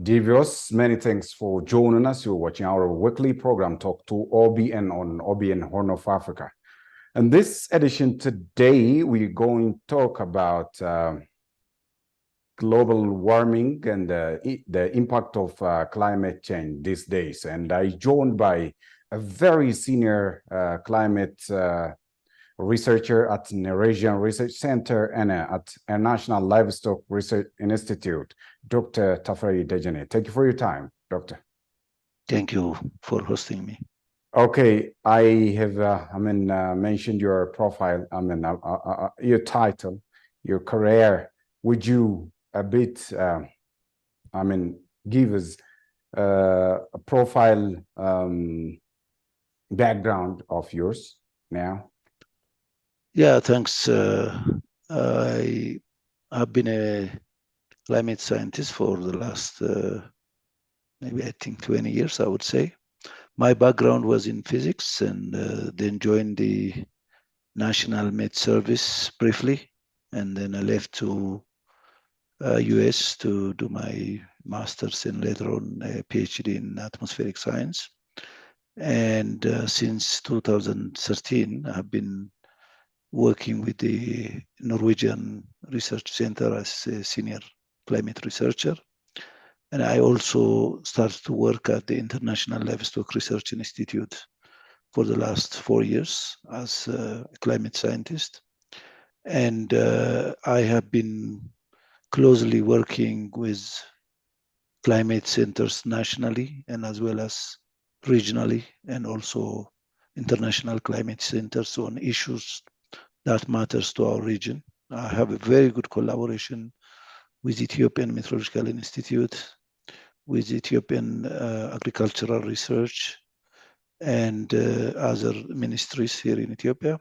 Devious, many thanks for joining us. You're watching our weekly program, Talk to OBN on OBN Horn of Africa. In this edition today, we're going to talk about global warming and the impact of climate change these days. And I'm joined by a very senior climate researcher at Eurasian Research Center and at a National Livestock Research Institute, Dr. Tafari. Thank you for your time, Doctor. Thank you for hosting me. Okay, I have mentioned your profile, your title, your career. Would you a bit, give us a profile background of yours now? Yeah, thanks. I have been a climate scientist for the last, maybe I think 20 years, I would say. My background was in physics and then joined the National Med Service briefly. And then I left to US to do my master's and later on a PhD in atmospheric science. And since 2013, I have been working with the Norwegian Research Center as a senior climate researcher. And I also started to work at the International Livestock Research Institute for the last 4 years as a climate scientist. And I have been closely working with climate centers nationally and as well as regionally and also international climate centers on issues that matters to our region. I have a very good collaboration with Ethiopian Meteorological Institute, with Ethiopian Agricultural Research, and other ministries here in Ethiopia.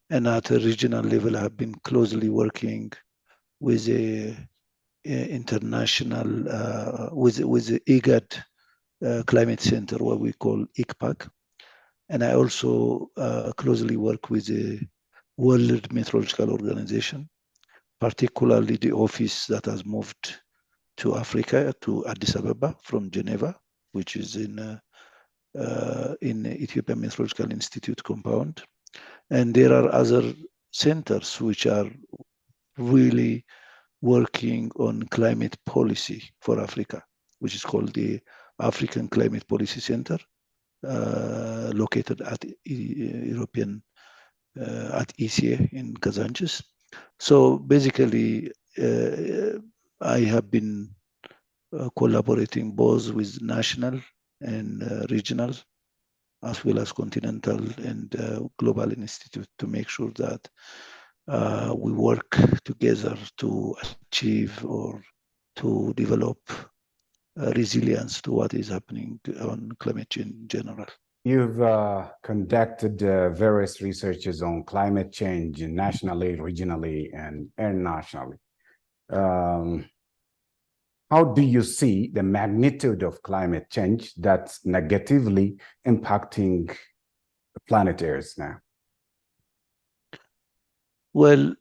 And at a regional level, I have been closely working with the international, with the IGAD Climate Center, what we call ICPAC. And I also closely work with the World Meteorological Organization, particularly the office that has moved to Africa, to Addis Ababa from Geneva, which is in Ethiopian Meteorological Institute compound. And there are other centers which are really working on climate policy for Africa, which is called the African Climate Policy Center, located at European at ECA in Kazanchis. So basically, I have been collaborating both with national and regional, as well as continental and global institute to make sure that we work together to achieve or to develop resilience to what is happening on climate change in general. You've conducted various researches on climate change nationally, regionally, and internationally. How do you see the magnitude of climate change that's negatively impacting the planet Earth now? Well,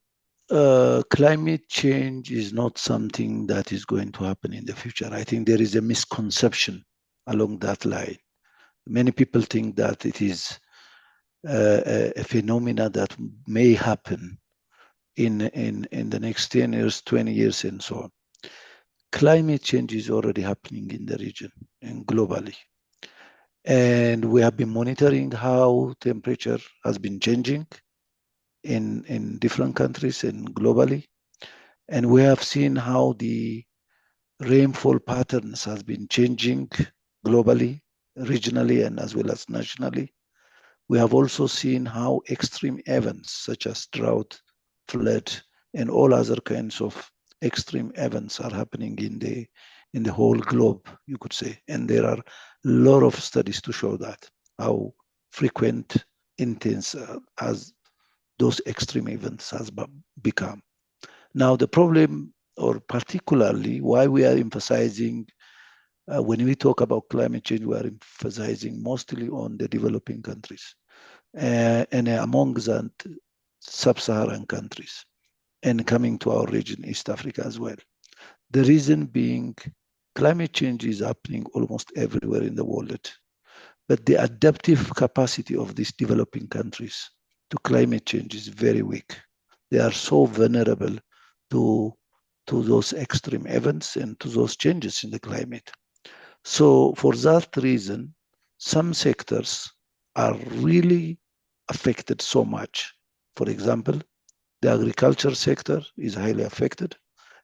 climate change is not something that is going to happen in the future. I think there is a misconception along that line. Many people think that it is a phenomena that may happen in the next 10 years, 20 years, and so on. Climate change is already happening in the region and globally. And we have been monitoring how temperature has been changing in different countries and globally. And we have seen how the rainfall patterns has been changing globally, regionally, and as well as nationally. We have also seen how extreme events such as drought, flood, and all other kinds of extreme events are happening in the whole globe, you could say. And there are a lot of studies to show that, how frequent, intense as those extreme events has become. Now, the problem, or particularly why we are emphasizing, when we talk about climate change, we are emphasizing mostly on the developing countries and among the sub-Saharan countries, and coming to our region, East Africa as well. The reason being, climate change is happening almost everywhere in the world, but the adaptive capacity of these developing countries to climate change is very weak. They are so vulnerable to those extreme events and to those changes in the climate. So for that reason, some sectors are really affected so much. For example, the agriculture sector is highly affected.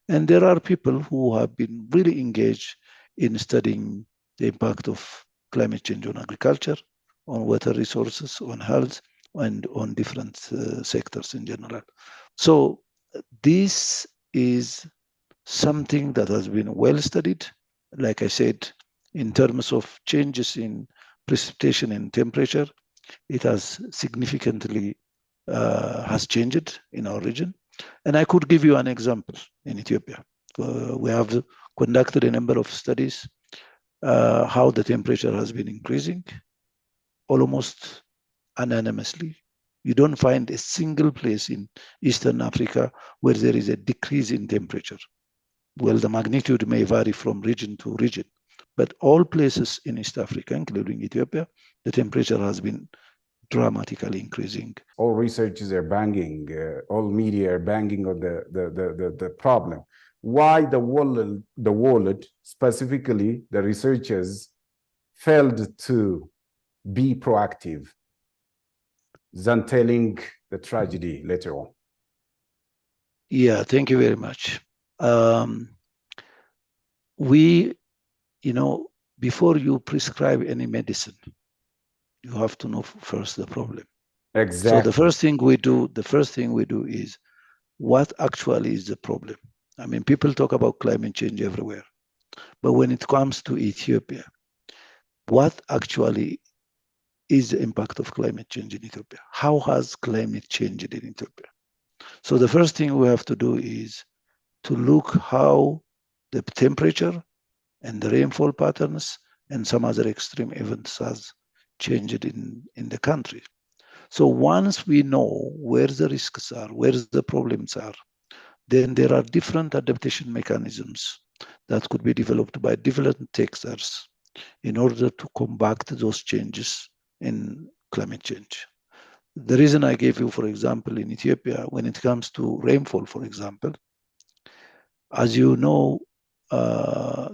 And there are people who have been really engaged in studying the impact of climate change on agriculture, on water resources, on health, and on different sectors in general. So this is something that has been well studied. Like I said, in terms of changes in precipitation and temperature, it has significantly has changed in our region. And I could give you an example in Ethiopia. We have conducted a number of studies how the temperature has been increasing almost anonymously. You don't find a single place in Eastern Africa where there is a decrease in temperature. Well, the magnitude may vary from region to region, but all places in East Africa, including Ethiopia, the temperature has been dramatically increasing. All researchers are banging, all media are banging on the problem. Why the world, specifically the researchers, failed to be proactive than telling the tragedy later on? Yeah, thank you very much. Before you prescribe any medicine, you have to know first the problem. Exactly. So the first thing we do is what actually is the problem. I mean, people talk about climate change everywhere, but when it comes to Ethiopia, what actually is the impact of climate change in Ethiopia? How has climate changed in Ethiopia? So the first thing we have to do is to look how the temperature and the rainfall patterns and some other extreme events has changed in the country. So once we know where the risks are, where the problems are, then there are different adaptation mechanisms that could be developed by different sectors in order to combat those changes in climate change. The reason I gave you, for example, in Ethiopia, when it comes to rainfall, for example, as you know,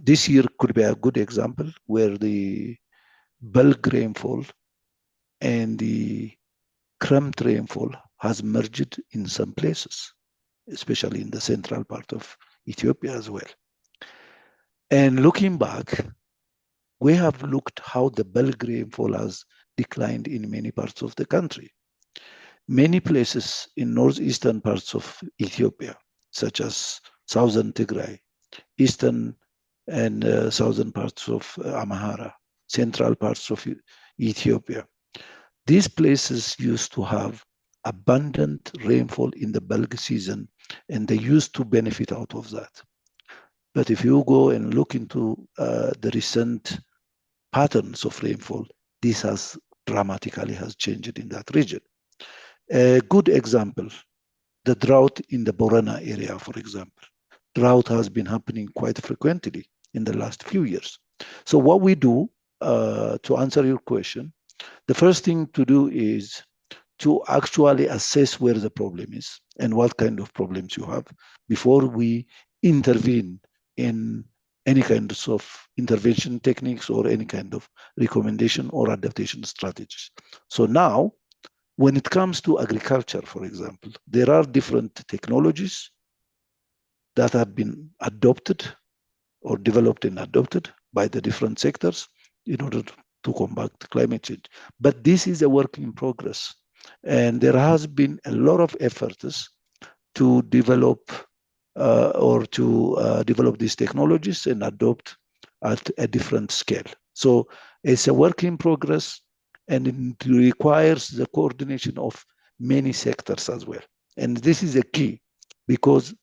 this year could be a good example where the bulk rainfall and the cramped rainfall has merged in some places, especially in the central part of Ethiopia as well. And looking back, we have looked how the bulk rainfall has declined in many parts of the country. Many places in northeastern parts of Ethiopia, such as southern Tigray, eastern and southern parts of Amhara, central parts of Ethiopia. These places used to have abundant rainfall in the bulk season, and they used to benefit out of that. But if you go and look into the recent patterns of rainfall, this has dramatically has changed in that region. A good example, the drought in the Borana area, for example. Drought has been happening quite frequently in the last few years. So what we do, to answer your question, the first thing to do is to actually assess where the problem is and what kind of problems you have before we intervene in any kinds of intervention techniques or any kind of recommendation or adaptation strategies. So now, when it comes to agriculture, for example, there are different technologies that have been adopted or developed and adopted by the different sectors in order to combat climate change. But this is a work in progress. And there has been a lot of efforts to develop develop these technologies and adopt at a different scale. So it's a work in progress, and it requires the coordination of many sectors as well. And this is a key because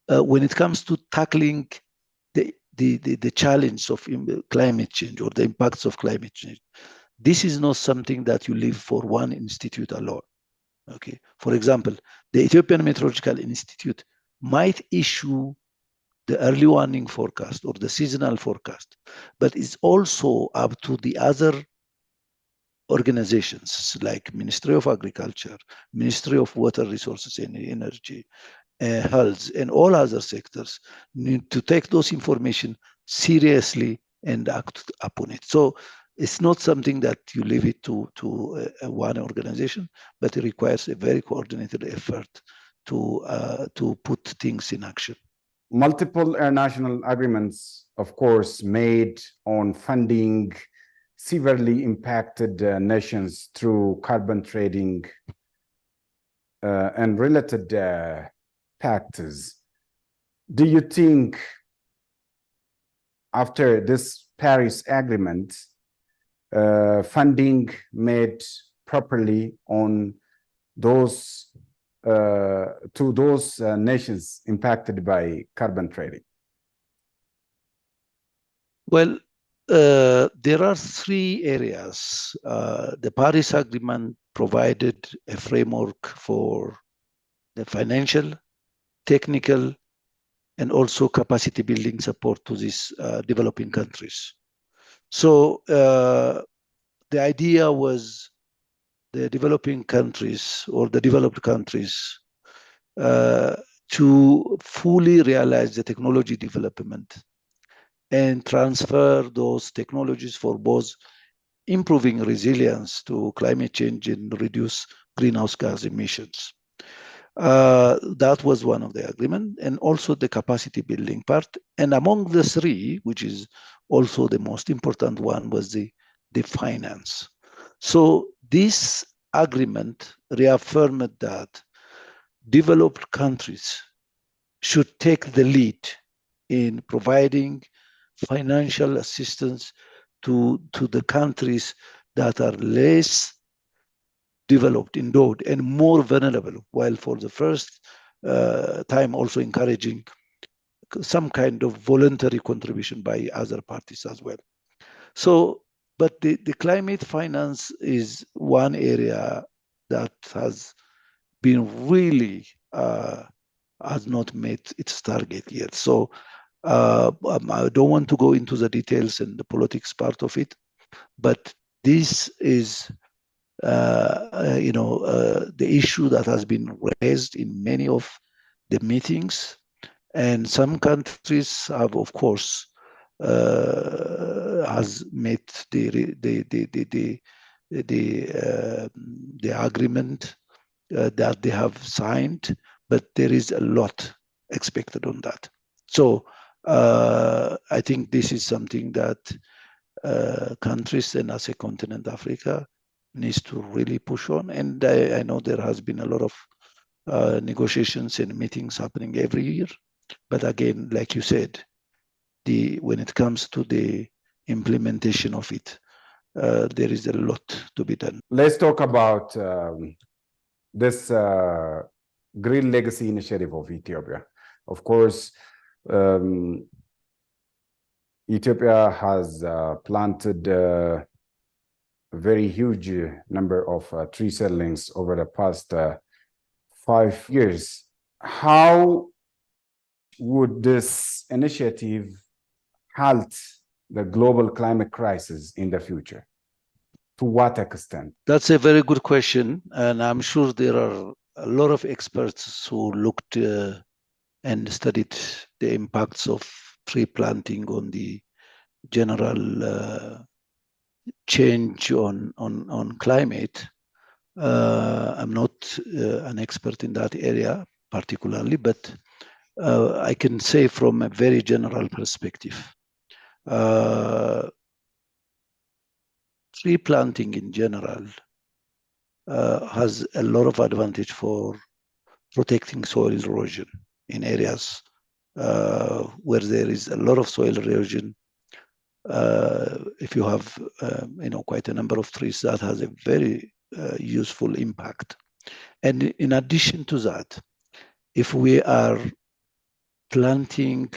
when it comes to tackling the challenge of climate change or the impacts of climate change, this is not something that you leave for one institute alone. Okay. For example, the Ethiopian Meteorological Institute might issue the early warning forecast or the seasonal forecast, but it's also up to the other organizations like Ministry of Agriculture, Ministry of Water Resources and Energy, health, and all other sectors need to take those information seriously and act upon it. So it's not something that you leave it to one organization, but it requires a very coordinated effort to put things in action. Multiple international agreements, of course, made on funding severely impacted nations through carbon trading and related pacts. Do you think after this Paris Agreement, funding made properly on those to those nations impacted by carbon trading? Well, there are three areas. The Paris Agreement provided a framework for the financial, technical, and also capacity building support to these developing countries. So the idea was the developing countries or the developed countries to fully realize the technology development and transfer those technologies for both improving resilience to climate change and reduce greenhouse gas emissions. That was one of the agreement, and also the capacity building part. And among the three, which is also the most important one, was the finance. So this agreement reaffirmed that developed countries should take the lead in providing financial assistance to the countries that are less developed, endowed, and more vulnerable, while for the first time also encouraging some kind of voluntary contribution by other parties as well. So, but the climate finance is one area that has been really has not met its target yet. So I don't want to go into the details and the politics part of it, but this is the issue that has been raised in many of the meetings, and some countries have, of course, has met the agreement that they have signed, but there is a lot expected on that. So I think this is something that countries and as a continent, Africa, needs to really push on. And I know there has been a lot of negotiations and meetings happening every year. But again, like you said, when it comes to the implementation of it, there is a lot to be done. Let's talk about this Green Legacy Initiative of Ethiopia. Of course, Ethiopia has planted a very huge number of tree seedlings over the past 5 years. How would this initiative halt the global climate crisis in the future? To what extent? That's a very good question. And I'm sure there are a lot of experts who looked and studied the impacts of tree planting on the general change on climate. I'm not an expert in that area particularly, but I can say from a very general perspective, tree planting in general has a lot of advantage for protecting soil erosion in areas where there is a lot of soil erosion. If you have quite a number of trees, that has a very useful impact. And in addition to that, if we are planting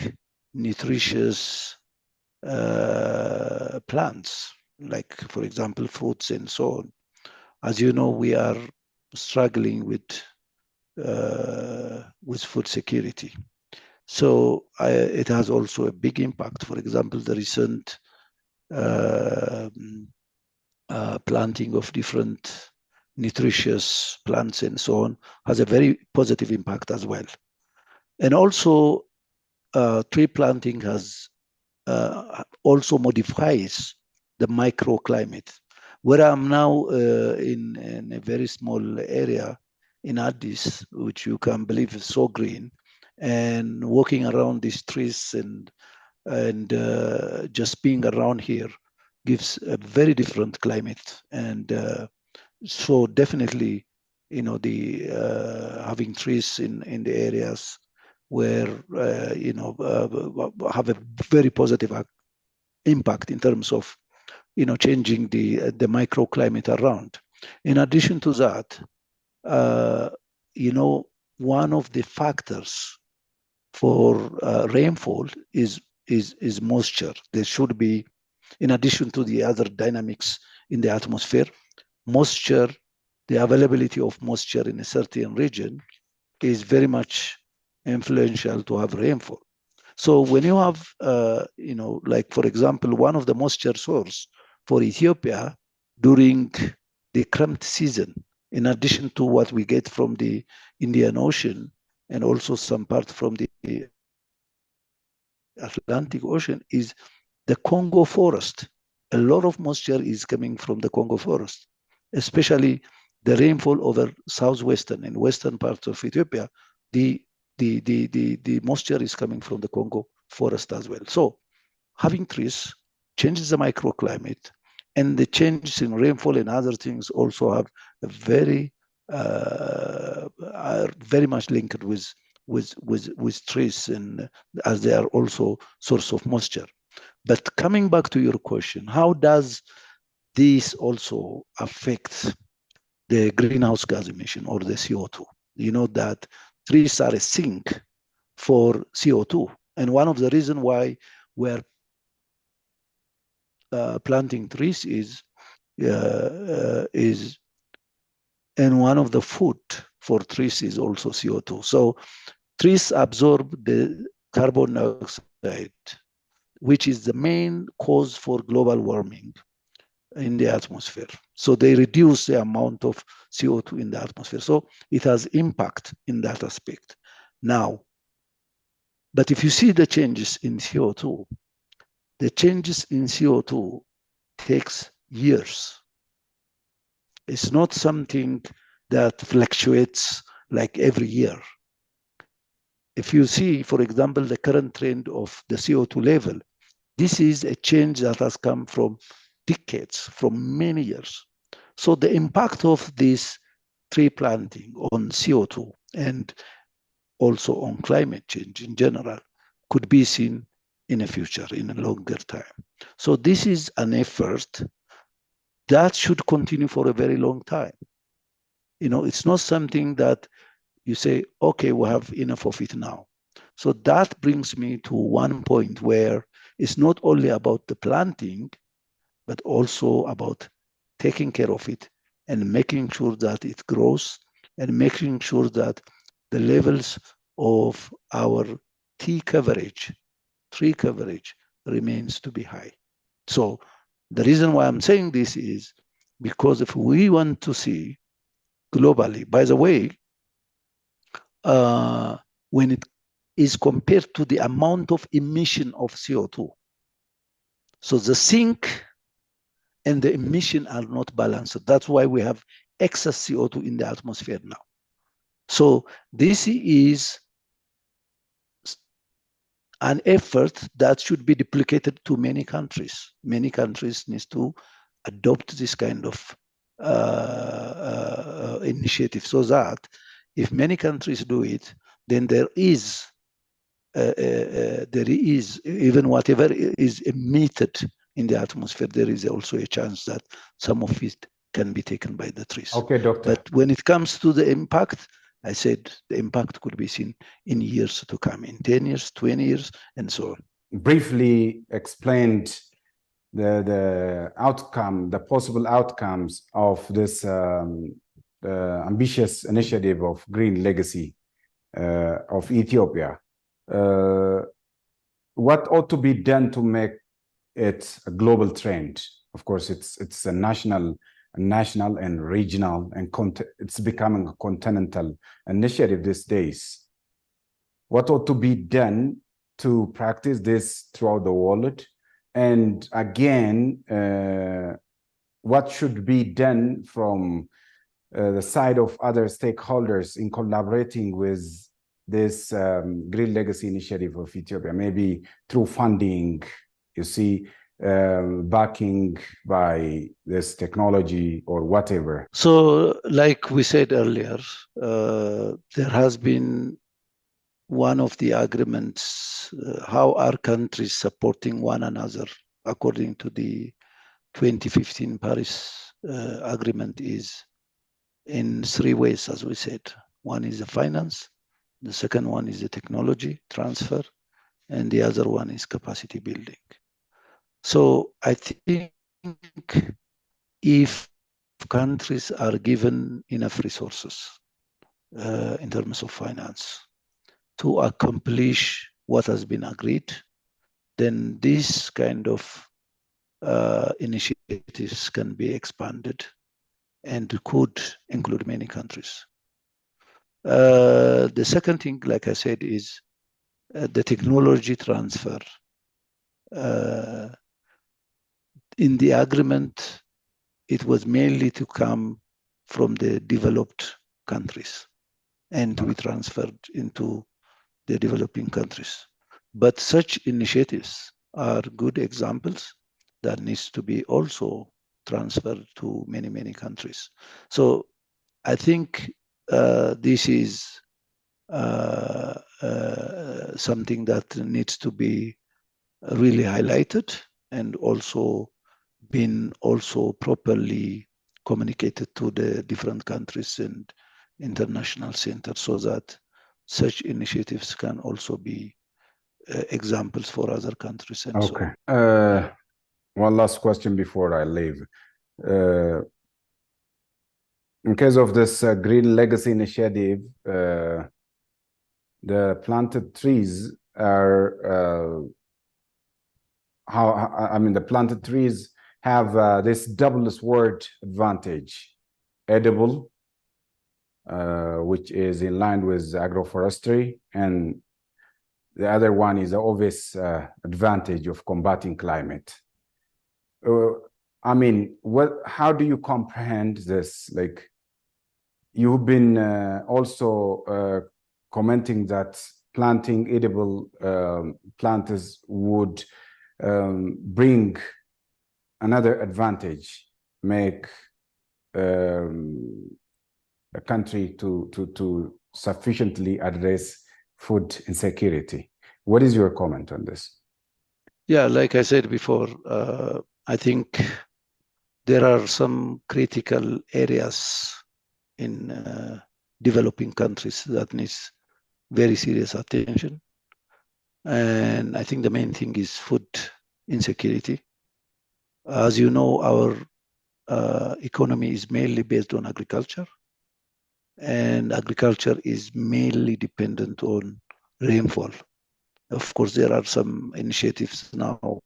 nutritious plants, like for example fruits and so on, as you know, we are struggling with food security. So it has also a big impact. For example, the recent planting of different nutritious plants and so on has a very positive impact as well. And also, tree planting has also modifies the microclimate. Where I'm now in a very small area in Addis, which you can believe is so green, and walking around these trees and just being around here gives a very different climate. And so definitely, you know, the having trees in the areas where you know have a very positive impact in terms of, you know, changing the microclimate around. In addition to that, you know, one of the factors for rainfall is moisture. There should be, in addition to the other dynamics in the atmosphere, moisture, the availability of moisture in a certain region is very much influential to have rainfall. So when you have, you know, like for example, one of the moisture source for Ethiopia during the Krampt season, in addition to what we get from the Indian Ocean and also some part from the Atlantic Ocean, is the Congo forest. A lot of moisture is coming from the Congo forest, especially the rainfall over southwestern and western parts of Ethiopia. The moisture is coming from the Congo forest as well. So having trees changes the microclimate, and the changes in rainfall and other things also have a very are very much linked with trees, and as they are also source of moisture. But coming back to your question, how does this also affect the greenhouse gas emission or the CO2? You know that trees are a sink for CO2. And one of the reasons why we're planting trees and one of the food for trees is also CO2. So trees absorb the carbon dioxide, which is the main cause for global warming in the atmosphere. So they reduce the amount of CO2 in the atmosphere. So it has impact in that aspect. Now, but if you see the changes in CO2, the changes in CO2 takes years. It's not something that fluctuates like every year. If you see, for example, the current trend of the CO2 level, this is a change that has come from decades, from many years. So the impact of this tree planting on CO2 and also on climate change in general could be seen in the future, in a longer time. So this is an effort that should continue for a very long time. You know, it's not something that you say, okay, we have enough of it now. So that brings me to one point where it's not only about the planting, but also about taking care of it and making sure that it grows and making sure that the levels of our tree coverage remains to be high. So the reason why I'm saying this is because if we want to see globally, by the way, when it is compared to the amount of emission of CO2, so the sink and the emission are not balanced. That's why we have excess CO2 in the atmosphere now. So this is an effort that should be duplicated to many countries. Many countries need to adopt this kind of initiative, so that if many countries do it, then there is even whatever is emitted in the atmosphere, there is also a chance that some of it can be taken by the trees. Okay, Doctor. But when it comes to the impact, I said the impact could be seen in years to come, in 10 years, 20 years, and so on. Briefly explained the outcome, the possible outcomes of this ambitious initiative of Green Legacy of Ethiopia. what ought to be done to make it a global trend? Of course, it's a national and regional, and it's becoming a continental initiative these days. What ought to be done to practice this throughout the world? And again, what should be done from the side of other stakeholders in collaborating with this Green Legacy Initiative of Ethiopia, maybe through funding, you see, backing by this technology or whatever? So, like we said earlier, there has been one of the agreements, how are countries supporting one another according to the 2015 Paris Agreement is in three ways, as we said. One is the finance, the second one is the technology transfer, and the other one is capacity building. So I think if countries are given enough resources in terms of finance to accomplish what has been agreed, then this kind of initiatives can be expanded and could include many countries. The second thing, like I said, is the technology transfer. In the agreement, it was mainly to come from the developed countries and to be transferred into the developing countries. But such initiatives are good examples that needs to be also transferred to many, many countries. So I think this is something that needs to be really highlighted and also been also properly communicated to the different countries and international centers so that such initiatives can also be examples for other countries. And okay. So, one last question before I leave. In case of this Green Legacy Initiative, the planted trees are the planted trees have this double word advantage: edible, which is in line with agroforestry, and the other one is the obvious advantage of combating climate. How do you comprehend this? Like, you've been also commenting that planting edible plants would bring another advantage, make a country to sufficiently address food insecurity. What is your comment on this? Yeah, like I said before, I think there are some critical areas in developing countries that needs very serious attention. And I think the main thing is food insecurity. As you know, our economy is mainly based on agriculture, and agriculture is mainly dependent on rainfall. Of course, there are some initiatives now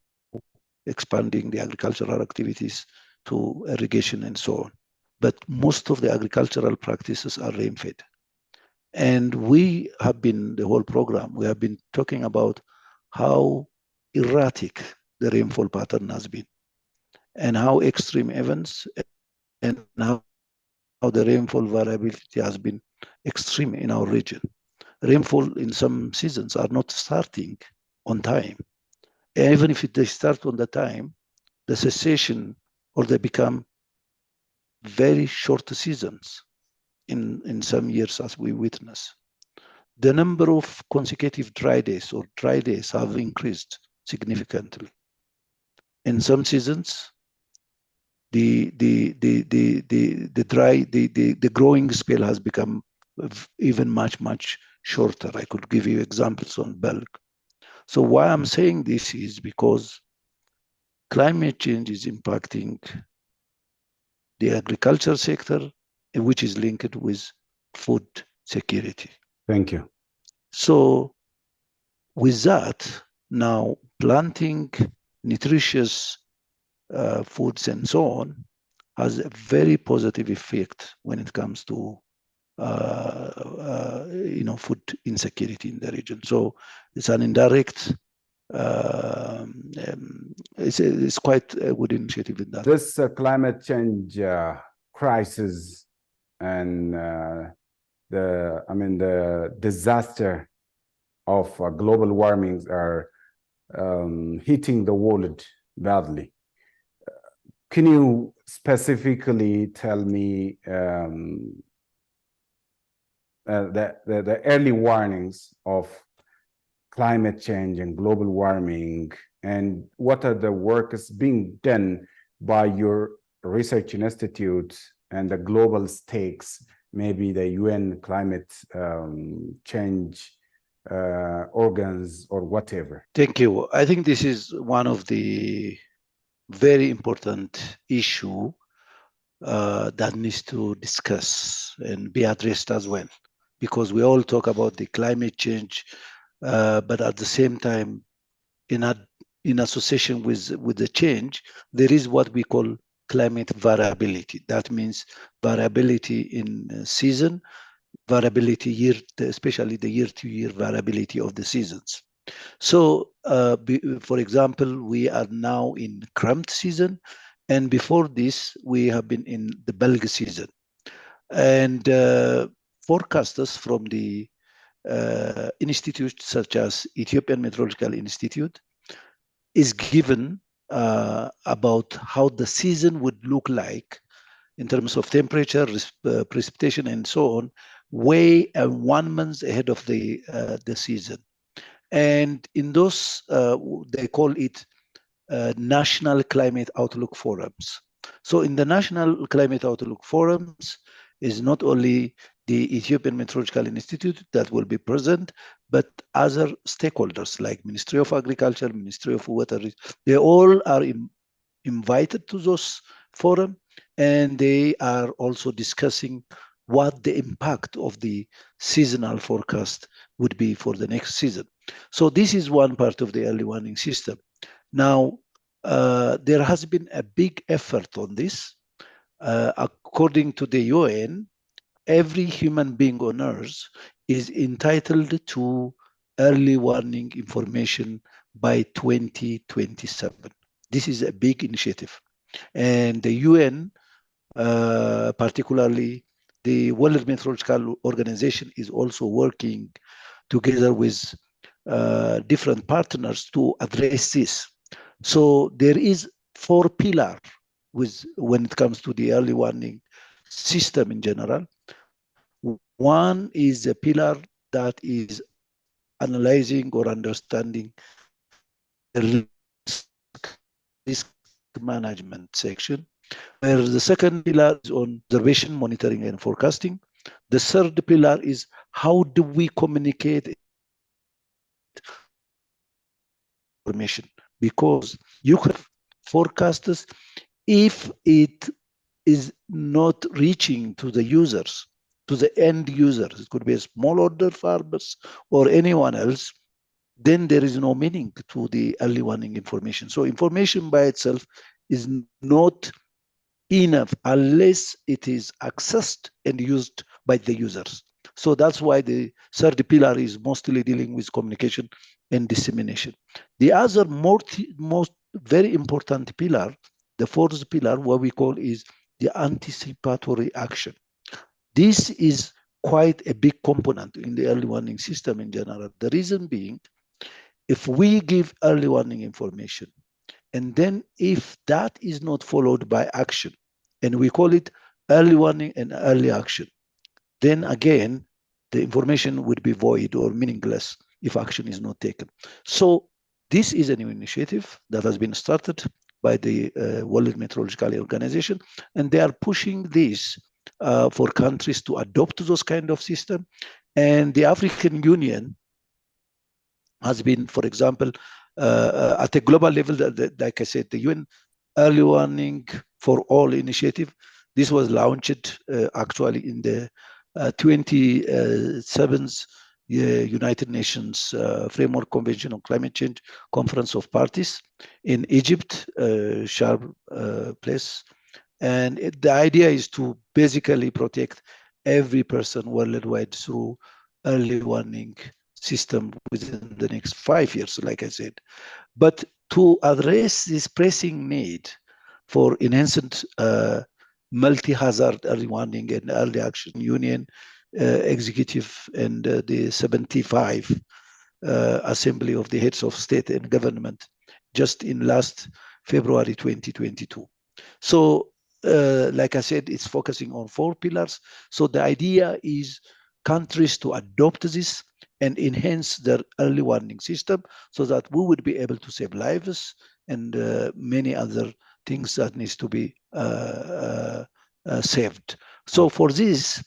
expanding the agricultural activities to irrigation and so on. But most of the agricultural practices are rain-fed. And we have been, the whole program, we have been talking about how erratic the rainfall pattern has been and how extreme events and how the rainfall variability has been extreme in our region. Rainfall in some seasons are not starting on time. Even if they start on the time, the cessation or they become very short seasons in some years, as we witness. The number of consecutive dry days or dry days have increased significantly. In some seasons, the growing spell has become even much shorter. I could give you examples on bulk. So why I'm saying this is because climate change is impacting the agriculture sector, which is linked with food security. Thank you. So With that, now planting nutritious foods and so on has a very positive effect when it comes to food insecurity in the region. So it's an indirect. It's quite a good initiative in that. This climate change crisis and the disaster of global warming are hitting the world badly. Can you specifically tell me the early warnings of climate change and global warming, and what are the works being done by your research institute and the global stakes, maybe the UN climate change organs or whatever? Thank you. I think this is one of the very important issue that needs to discuss and be addressed as well, because we all talk about the climate change, but at the same time, in association with the change, there is what we call climate variability. That means variability in season, variability year, especially the year-to-year variability of the seasons. So, for example, we are now in cramped season, and before this, we have been in the bulge season. And forecasters from the institutes such as Ethiopian Meteorological Institute is given about how the season would look like in terms of temperature, precipitation, and so on, way 1 month ahead of the season. And in those, they call it National Climate Outlook Forums. So in the National Climate Outlook Forums is not only the Ethiopian Meteorological Institute that will be present, but other stakeholders like Ministry of Agriculture, Ministry of Water, they all are invited to those forums, and they are also discussing what the impact of the seasonal forecast would be for the next season. So this is one part of the early warning system. Now, there has been a big effort on this. According to the UN, every human being on Earth is entitled to early warning information by 2027. This is a big initiative. And the UN, particularly the World Meteorological Organization, is also working together with different partners to address this. So there is 4 pillars when it comes to the early warning system in general. One is a pillar that is analyzing or understanding the risk management section, where the second pillar is on observation, monitoring, and forecasting. The third pillar is how do we communicate information, because you have forecasters if it is not reaching to the users, to the end users, it could be a small order farmers or anyone else, then there is no meaning to the early warning information. So information by itself is not enough unless it is accessed and used by the users. So that's why the third pillar is mostly dealing with communication and dissemination. The other most very important pillar, the fourth pillar, what we call is the anticipatory action. This is quite a big component in the early warning system in general. The reason being, if we give early warning information, and then if that is not followed by action, and we call it early warning and early action, then again, the information would be void or meaningless if action is not taken. So this is a new initiative that has been started by the World Meteorological Organization, and they are pushing this for countries to adopt those kind of system. And the African Union has been, for example, at a global level, like I said, the UN Early Warning for All initiative. This was launched actually in the 27th United Nations Framework Convention on Climate Change Conference of Parties in Egypt, Sharm place. And the idea is to basically protect every person worldwide through early warning system within the next 5 years, like I said. But to address this pressing need for enhanced multi-hazard early warning and early action union executive and the 75 Assembly of the Heads of State and Government just in last February 2022. So like I said, it's focusing on 4 pillars. So the idea is countries to adopt this and enhance their early warning system so that we would be able to save lives and many other things that needs to be saved. So for this,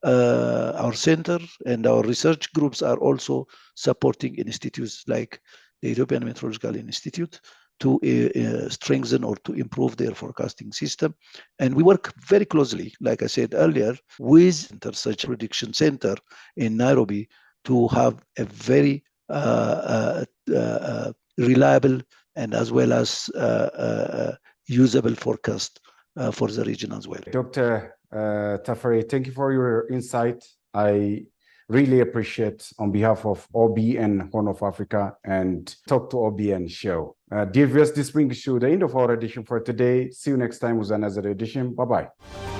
our center and our research groups are also supporting institutes like the Ethiopian Meteorological Institute to strengthen or to improve their forecasting system. And we work very closely, like I said earlier, with Research Prediction Center in Nairobi to have a very reliable and as well as usable forecast for the region as well. Dr. Tafari, thank you for your insight. I really appreciate on behalf of OBN Horn of Africa and Talk to OBN show. Dear viewers, this brings us to the end of our edition for today. See you next time with another edition. Bye-bye.